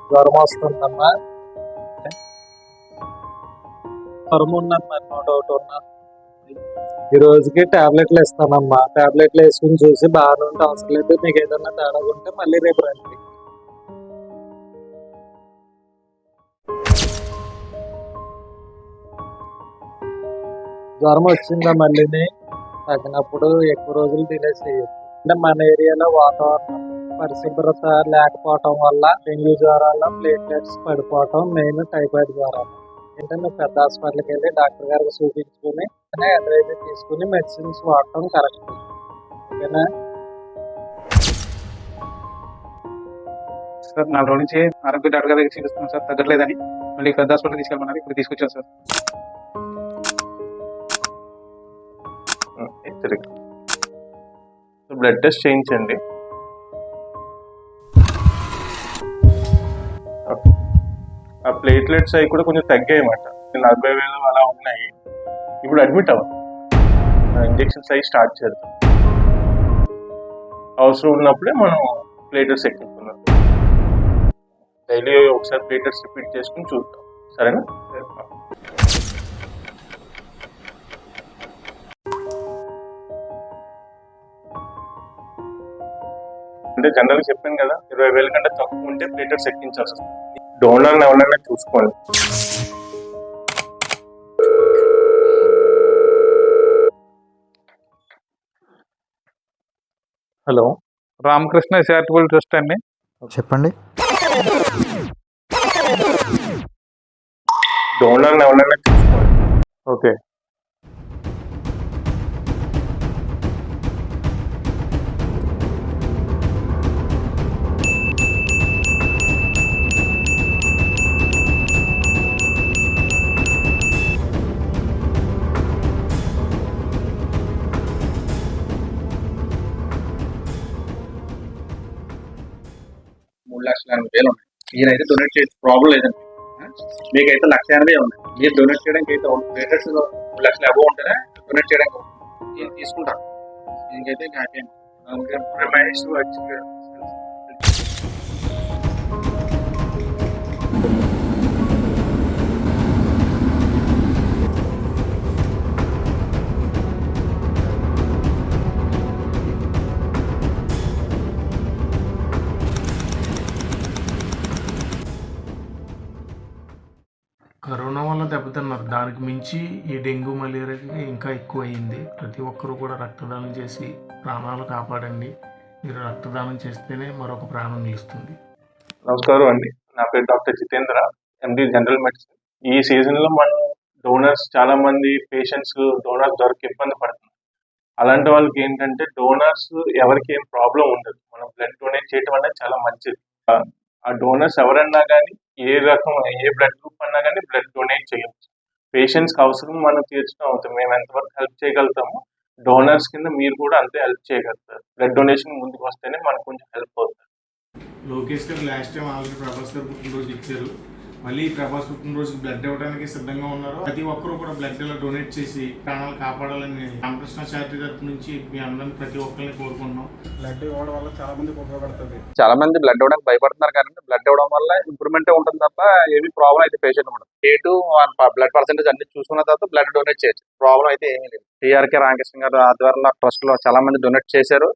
జ్వరం వస్తుందమ్మా. జ్వరం ఉన్నది, నో డౌట్ ఉన్నా. ఈ రోజుకి టాబ్లెట్లు ఇస్తానమ్మా. టాబ్లెట్లు వేసుకుని చూసి బాగానే ఉంటే అవసరం లేదు, మీకు ఏదైనా తేడా ఉంటే మళ్ళీ రేపు రండి. జ్వరం వచ్చిందా మళ్ళీని తగినప్పుడు ఎక్కువ రోజులు డిలే చేయొచ్చు. అంటే మన ఏరియాలో వాతావరణం పరిశుభ్రత లేకపోవటం వల్ల డెంగ్యూ జ్వరాల ప్లేట్లెట్స్ పడిపోవటం మెయిన్ టైఫాయిడ్ జ్వరాలు. ఏంటంటే పెద్ద హాస్పిటల్కి వెళ్ళి డాక్టర్ గారికి చూపించుకుని అడ్వైజ్ తీసుకుని మెడిసిన్స్ వాడటం కరెక్ట్. ఓకేనా? సార్ 4 రోజుల నుంచి ఆరోగ్య డాక్టర్ గారి దగ్గర చూపిస్తున్నాం సార్, తగ్గట్లేదని మళ్ళీ పెద్ద హాస్పిటల్ తీసుకెళ్ళమన్నారు. ఇప్పుడు తీసుకొచ్చాం సార్. బ్లడ్ టెస్ట్ చేయించండి. ఆ ప్లేట్లెట్స్ అవి కూడా కొంచెం తగ్గాయి అన్నమాట. 40,000 అలా ఉన్నాయి. ఇప్పుడు అడ్మిట్ అవ్వాలి, ఇంజెక్షన్స్ అవి స్టార్ట్ చేద్దాం. అవసరం ఉన్నప్పుడే మనం ప్లేటెట్స్ ఎక్కించుకున్నాం. డైలీ ఒకసారి ప్లేటెట్స్ రిపీట్ చేసుకుని చూద్దాం, సరేనా? అంటే జనరల్గా చెప్పాను కదా, 20,000 కంటే తక్కువ ఉంటే ప్లేటెట్స్ ఎక్కించాల్సి వస్తుంది. డోనర్ని ఎవరైనా చూసుకోండి. హలో, రామకృష్ణ చారిటబుల్ ట్రస్ట్ అండి. చెప్పండి. డోనర్ని ఎవరైనా చూసుకోండి. ఓకే. $3,80,000 ఉన్నాయి. ఈయనైతే డొనేట్ చేయొచ్చు, ప్రాబ్లం లేదండి. మీకైతే 1,80,000 ఉన్నాయి. మీరు డొనేట్ చేయడానికి అయితే ప్లేటెట్స్ 3,00,000 అబౌవ్ ఉంటేనే డొనేట్ చేయడానికి నేను తీసుకుంటాను. దీనికైతే హ్యాపీ. కరోనా వల్ల దెబ్బతిన్నారు. దానికి మించి ఈ డెంగ్యూ మలేరియాకి ఇంకా ఎక్కువ అయింది. ప్రతి ఒక్కరూ కూడా రక్తదానం చేసి ప్రాణాలు కాపాడండి. మీరు రక్తదానం చేస్తేనే మరొక ప్రాణం నిలుస్తుంది. నమస్కారం అండి, నా పేరు డాక్టర్ జితేంద్ర, ఎండి జనరల్ మెడిసిన్. ఈ సీజన్లో మనం డోనర్స్ చాలా మంది పేషెంట్స్ డోనర్స్ దొరికి ఇబ్బంది పడుతున్నారు. అలాంటి వాళ్ళకి ఏంటంటే డోనర్స్ ఎవరికి ఏం ప్రాబ్లం ఉండదు. మనం బ్లడ్ డొనేట్ చేయడం అనేది చాలా మంచిది. ఆ డోనర్స్ ఎవరన్నా కానీ ఏ రకం ఏ బ్లడ్ గ్రూప్ అన్నా కానీ బ్లడ్ డొనేట్ చేయొచ్చు. పేషెంట్స్కి అవసరం మనం తీర్చడం అవుతుంది. మేము ఎంతవరకు హెల్ప్ చేయగలుగుతామో డోనర్స్ కింద మీరు కూడా అంతే హెల్ప్ చేయగలుగుతారు. బ్లడ్ డొనేషన్ ముందుకు వస్తేనే మనకు కొంచెం హెల్ప్ అవుతుంది. లోకేష్ గారు లాస్ట్ టైం ఆల్రెడీ ప్రభాస్ గారు పుట్టినరోజు ఇచ్చారు. మళ్ళీ ప్రభాస్ పుట్టినరోజుకి బ్లడ్ ఇవ్వడానికి సిద్ధంగా ఉన్నారు. ప్రతి ఒక్కరు కూడా బ్లడ్ ఇలా డొనేట్ చేసి ప్రాణాలు కాపాడాలని రామకృష్ణ చారిటీ తరఫు నుంచి మీ అందరిని ప్రతి ఒక్కరిని కోరుకుంటున్నాం. బ్లడ్ ఇవ్వడం వల్ల చాలా మంది ఉపయోగపడుతుంది. చాలా మంది బ్లడ్ ఇవ్వడానికి భయపడుతున్నారు, కానీ బ్లడ్ ఇవ్వడం వల్ల ఇంప్రూవ్మెంట్ ఉంటుంది తప్ప ఏమి ప్రాబ్లం అయితే పేషెంట్ ఉండదు. రేటు బ్లడ్ పర్సెంటేజ్ అన్ని చూసుకున్న తర్వాత బ్లడ్ డొనేట్ చేయొచ్చు, ప్రాబ్లం అయితే ఏమీ లేదు. టీఆర్కే రామకృష్ణ గారు ఆధ్వర్యంలో ట్రస్ట్ లో చాలా మంది డొనేట్ చేశారు.